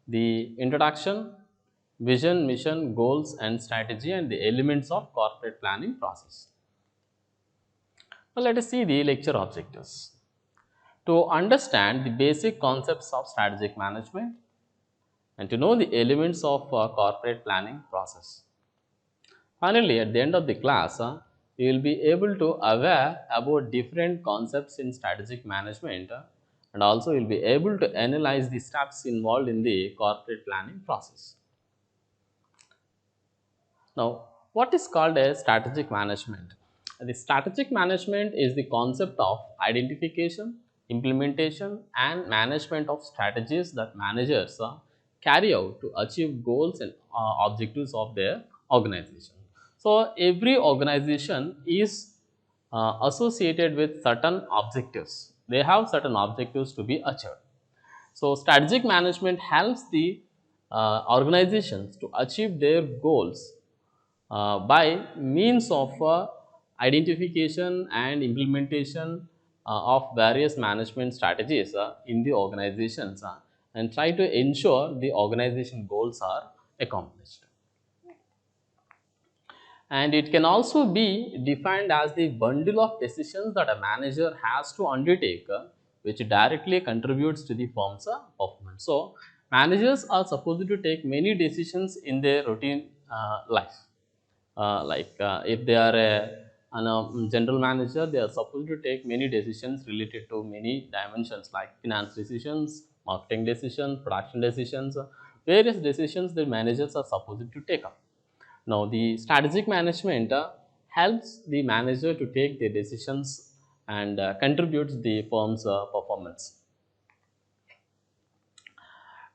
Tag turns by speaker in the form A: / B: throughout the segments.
A: the introduction, vision, mission, goals and strategy, and the elements of corporate planning process. Now, let us see the lecture objectives. To understand the basic concepts of strategic management and to know the elements of corporate planning process. Finally, at the end of the class, you will be able to aware about different concepts in strategic management and also you will be able to analyze the steps involved in the corporate planning process. Now, what is called as strategic management? The strategic management is the concept of identification, implementation and management of strategies that managers carry out to achieve goals and objectives of their organization. So, every organization is associated with certain objectives. They have certain objectives to be achieved. So, strategic management helps the organizations to achieve their goals by means of identification and implementation of various management strategies in the organizations and try to ensure the organization goals are accomplished. And it can also be defined as the bundle of decisions that a manager has to undertake which directly contributes to the firm's performance. So, managers are supposed to take many decisions in their routine life. If they are a general manager, they are supposed to take many decisions related to many dimensions like finance decisions, marketing decisions, production decisions, various decisions the managers are supposed to take up. Now, the strategic management helps the manager to take the decisions and contributes the firm's performance.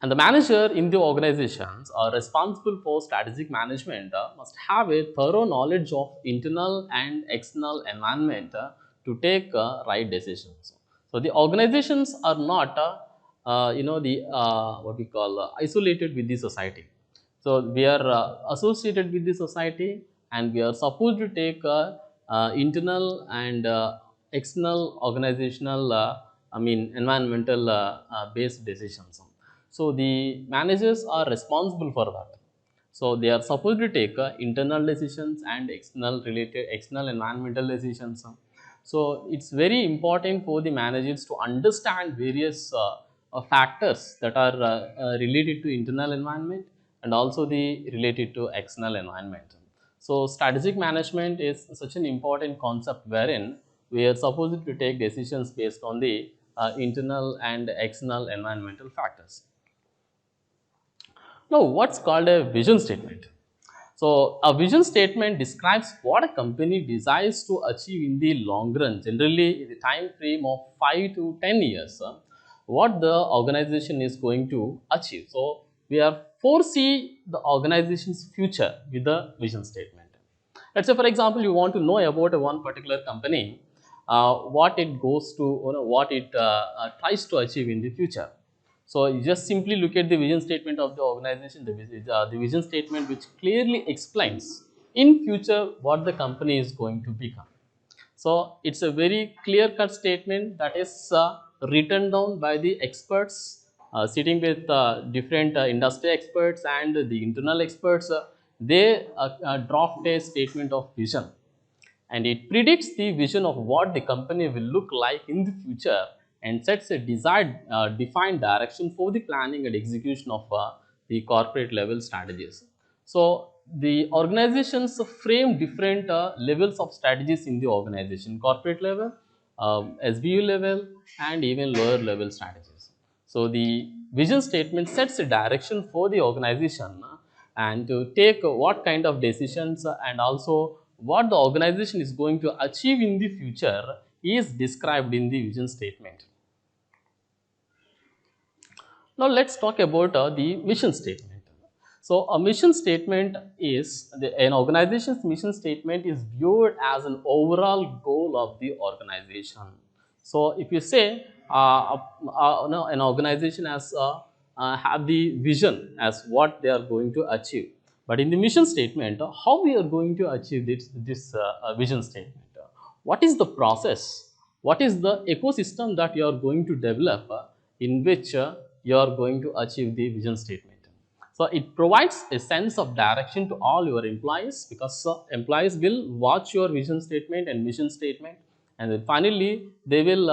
A: And the manager in the organizations are responsible for strategic management must have a thorough knowledge of internal and external environment to take right decisions. So, the organizations are not the what we call isolated with the society. So, we are associated with the society and we are supposed to take internal and external organizational environmental based decisions. So, the managers are responsible for that. So, they are supposed to take internal decisions and external environmental decisions. So, it is very important for the managers to understand various factors that are related to internal environment and also the related to external environment. So, strategic management is such an important concept wherein we are supposed to take decisions based on the internal and external environmental factors. Now, what's called a vision statement? So, a vision statement describes what a company desires to achieve in the long run, generally in the time frame of 5 to 10 years, what the organization is going to achieve. So, we are foresee the organization's future with the vision statement. Let's say, for example, you want to know about one particular company, what it goes to, what it tries to achieve in the future. So, you just simply look at the vision statement of the organization, the vision statement which clearly explains in future what the company is going to become. So, it is a very clear cut statement that is written down by the experts sitting with different industry experts and the internal experts. They draft a statement of vision and it predicts the vision of what the company will look like in the future and sets a desired defined direction for the planning and execution of the corporate level strategies. So, the organizations frame different levels of strategies in the organization, corporate level, SBU level and even lower level strategies. So, the vision statement sets a direction for the organization and to take what kind of decisions and also what the organization is going to achieve in the future is described in the vision statement. Now, let us talk about the mission statement. So, a mission statement is an organization's mission statement is viewed as an overall goal of the organization. So, if you say an organization has have the vision as what they are going to achieve, but in the mission statement, how we are going to achieve this vision statement? What is the process? What is the ecosystem that you are going to develop in which you are going to achieve the vision statement. So it provides a sense of direction to all your employees, because employees will watch your vision statement and mission statement, and then finally they will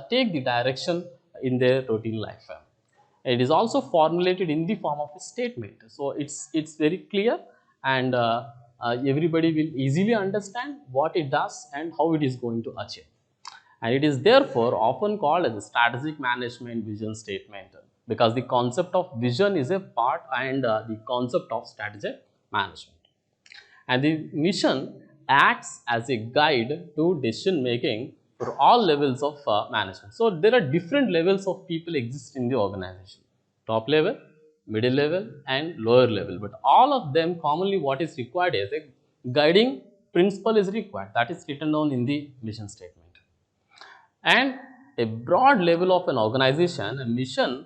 A: take the direction in their routine life. It is also formulated in the form of a statement, so it's very clear, and everybody will easily understand what it does and how it is going to achieve. And it is therefore often called as a strategic management vision statement, because the concept of vision is a part and the concept of strategic management. And the mission acts as a guide to decision making for all levels of management. So there are different levels of people exist in the organization: top level, middle level, and lower level. But all of them, commonly what is required is a guiding principle is required, that is written down in the mission statement. And a broad level of an organization, a mission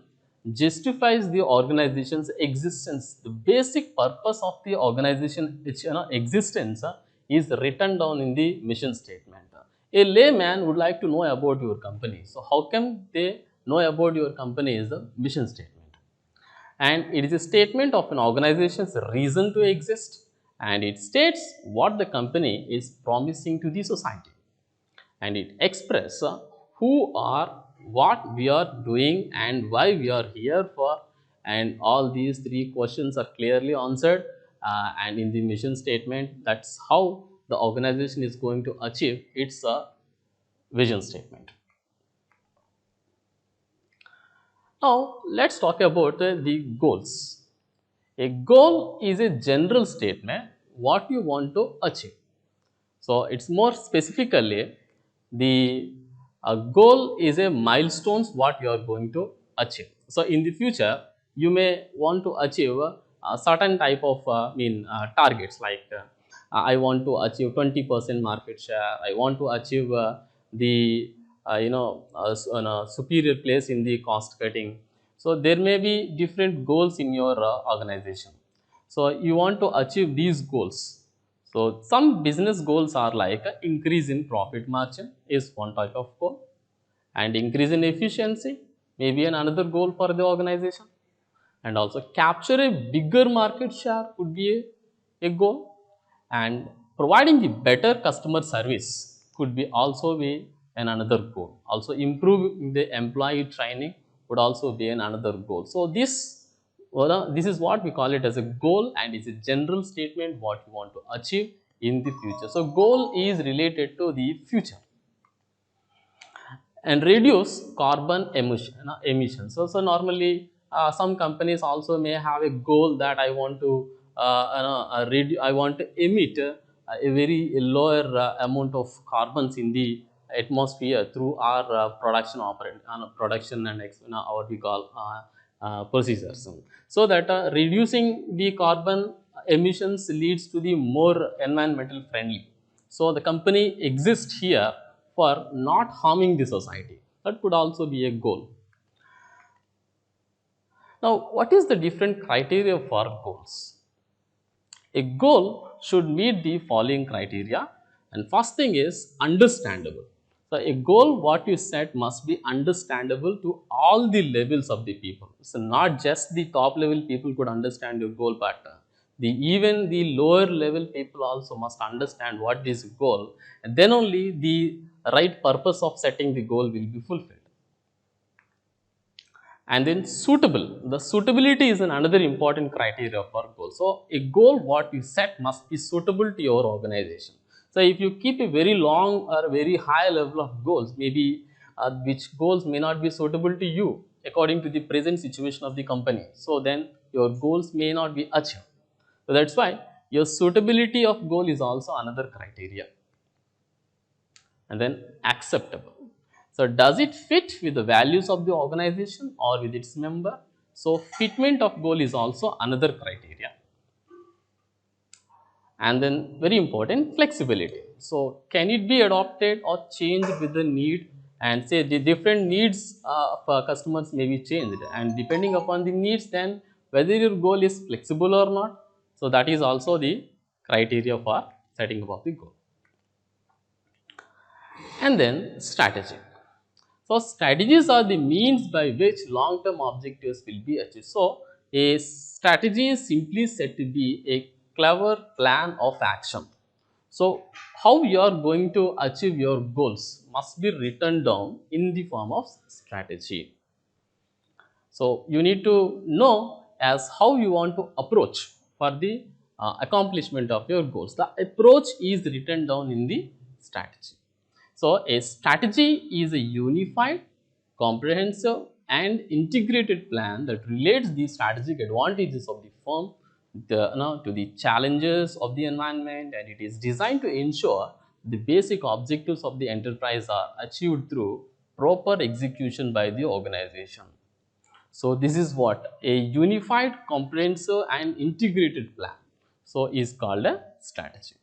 A: justifies the organization's existence. The basic purpose of the organization, its existence, is written down in the mission statement. A layman would like to know about your company. So how can they know about your company is the mission statement. And it is a statement of an organization's reason to exist, and it states what the company is promising to the society, and it expresses who are, what we are doing, and why we are here for. And all these three questions are clearly answered, and in the mission statement, that's how the organization is going to achieve its vision statement. Now let's talk about the goals. A goal is a general statement what you want to achieve. So it's more specifically, the goal is a milestones what you are going to achieve. So in the future, you may want to achieve a certain type of targets, like I want to achieve 20% market share. I want to achieve the superior place in the cost cutting. So there may be different goals in your organization. So you want to achieve these goals. So some business goals are like increase in profit margin is one type of goal, and increase in efficiency may be another goal for the organization, and also capture a bigger market share could be a goal, and providing the better customer service could be also be another goal. Also improving the employee training would also be another goal. So this is what we call it as a goal, and it's a general statement what you want to achieve in the future. So goal is related to the future. And reduce carbon emissions. So normally some companies also may have a goal that I want to I want to emit a very lower amount of carbons in the atmosphere through our production and what we call procedures. So that reducing the carbon emissions leads to the more environmental friendly. So the company exists here for not harming the society. That could also be a goal. Now, what is the different criteria for goals? A goal should meet the following criteria, and first thing is understandable. So a goal what you set must be understandable to all the levels of the people. So not just the top level people could understand your goal, but even the lower level people also must understand what is goal, and then only the right purpose of setting the goal will be fulfilled. And then suitable, the suitability is another important criteria for goal. So a goal what you set must be suitable to your organization. So if you keep a very long or very high level of goals, maybe which goals may not be suitable to you according to the present situation of the company, so then your goals may not be achieved. So that's why your suitability of goal is also another criteria. And then acceptable. So does it fit with the values of the organization or with its member? So fitment of goal is also another criteria. And then very important, flexibility. So can it be adopted or changed with the need? And say the different needs of customers may be changed, and depending upon the needs, then whether your goal is flexible or not. So that is also the criteria for setting up the goal. And then strategy. So, strategies are the means by which long-term objectives will be achieved. So, a strategy is simply said to be a clever plan of action. So, how you are going to achieve your goals must be written down in the form of strategy. So, you need to know as how you want to approach for the accomplishment of your goals. The approach is written down in the strategy. So, a strategy is a unified, comprehensive and integrated plan that relates the strategic advantages of the firm to the challenges of the environment, and it is designed to ensure the basic objectives of the enterprise are achieved through proper execution by the organization. So, this is what a unified, comprehensive and integrated plan so is called a strategy.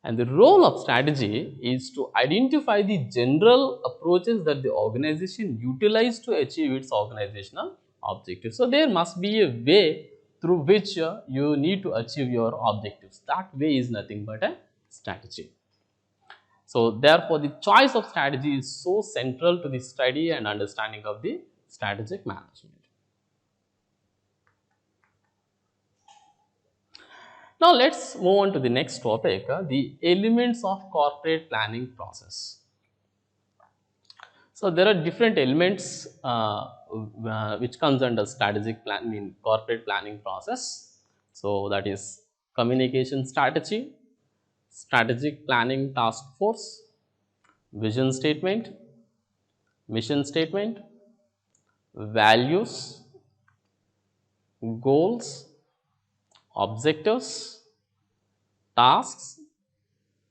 A: And the role of strategy is to identify the general approaches that the organization utilize to achieve its organizational objectives. So, there must be a way through which you need to achieve your objectives. That way is nothing but a strategy. So, therefore, the choice of strategy is so central to the study and understanding of the strategic management. Now, let us move on to the next topic, the elements of corporate planning process. So, there are different elements which comes under strategic planning, corporate planning process. So, that is communication strategy, strategic planning task force, vision statement, mission statement, values, goals, objectives, tasks,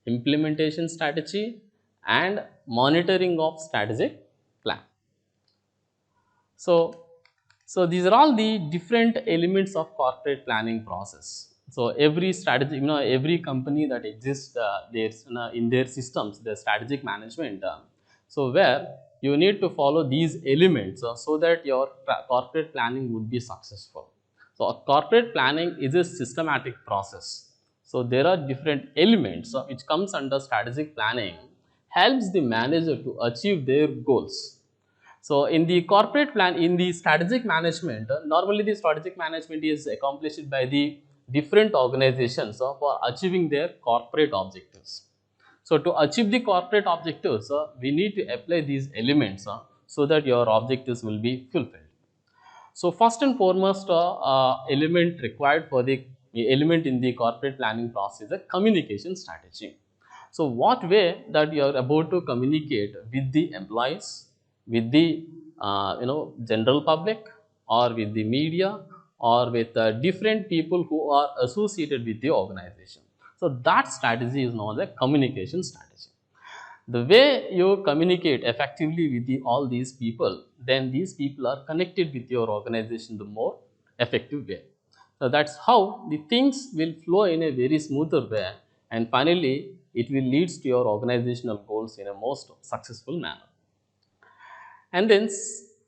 A: implementation strategy and monitoring of strategic plan. So these are all the different elements of corporate planning process. So every strategy, every company that exists, there's in their systems, their strategic management. So where you need to follow these elements so that your corporate planning would be successful. So corporate planning is a systematic process. So there are different elements which comes under strategic planning, helps the manager to achieve their goals. So in the corporate plan, in the strategic management, normally the strategic management is accomplished by the different organizations for achieving their corporate objectives. So to achieve the corporate objectives, we need to apply these elements so that your objectives will be fulfilled. So first and foremost element required for the element in the corporate planning process is a communication strategy. So what way that you are about to communicate with the employees, with the general public or with the media or with different people who are associated with the organization. So that strategy is known as a communication strategy. The way you communicate effectively with all these people, then these people are connected with your organization the more effective way. So that's how the things will flow in a very smoother way, and finally it will leads to your organizational goals in a most successful manner. And then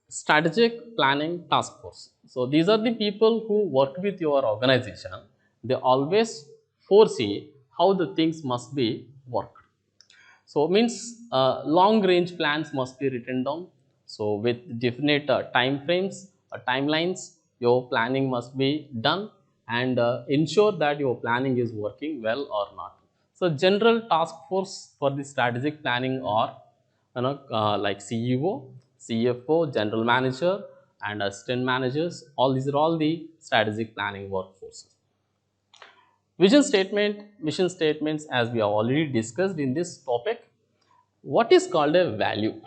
A: strategic planning task force. So these are the people who work with your organization. They always foresee how the things must be worked. So means long range plans must be written down. So with definite time frames, timelines, your planning must be done, and ensure that your planning is working well or not. So general task force for the strategic planning are like CEO, CFO, general manager and assistant managers. All these are all the strategic planning workforces. Vision statement, mission statements, as we have already discussed in this topic. What is called a value?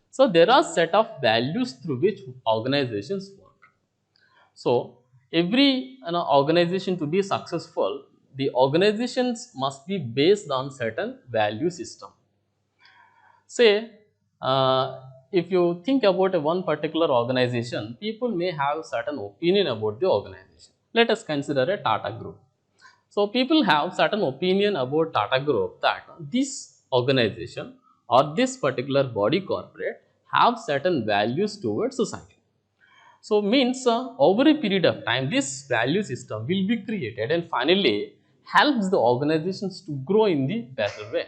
A: So there are set of values through which organizations work. So every organization to be successful, the organizations must be based on certain value system. Say if you think about one particular organization, people may have certain opinion about the organization. Let us consider a Tata Group. So people have certain opinion about Tata Group that this organization or this particular body corporate have certain values towards society. So means over a period of time this value system will be created and finally helps the organizations to grow in the better way.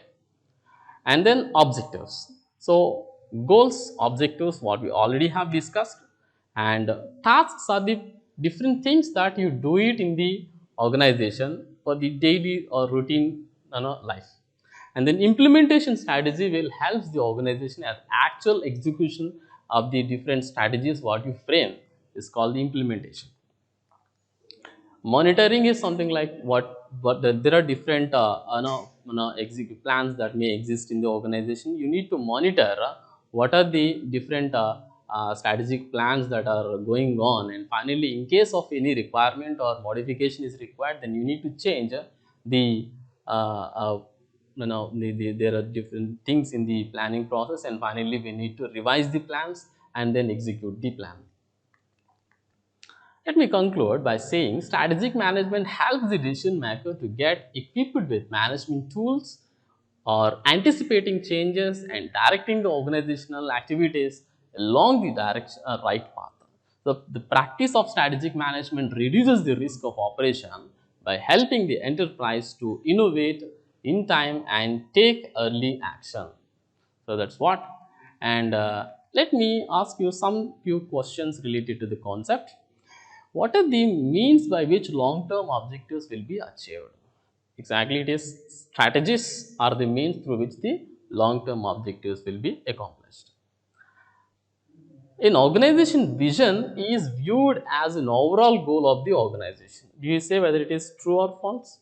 A: And then objectives. So Goals, objectives, what we already have discussed, and tasks are the different things that you do it in the organization for the daily or routine life. And then implementation strategy will help the organization as actual execution of the different strategies what you frame is called the implementation. Monitoring is something like there are different execute plans that may exist in the organization. You need to monitor what are the different strategic plans that are going on, and finally in case of any requirement or modification is required, then you need to change the there are different things in the planning process, and finally we need to revise the plans and then execute the plan. Let me conclude by saying strategic management helps the decision maker to get equipped with management tools or anticipating changes and directing the organizational activities along the right path. So, the practice of strategic management reduces the risk of operation by helping the enterprise to innovate in time and take early action. So, that's what. And let me ask you some few questions related to the concept. What are the means by which long-term objectives will be achieved? Exactly, it is strategies are the means through which the long-term objectives will be accomplished. An organization vision is viewed as an overall goal of the organization. Do you say whether it is true or false?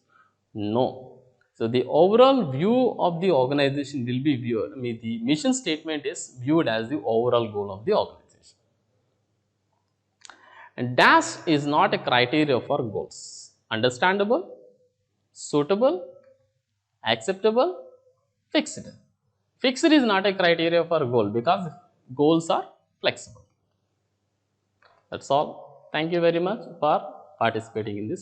A: No. So the overall view of the organization will be viewed. I mean, the mission statement is viewed as the overall goal of the organization. And dash is not a criteria for goals. Understandable, suitable, acceptable, fixed. Fixed is not a criteria for goal because goals are flexible. That's all. Thank you very much for participating in this lecture.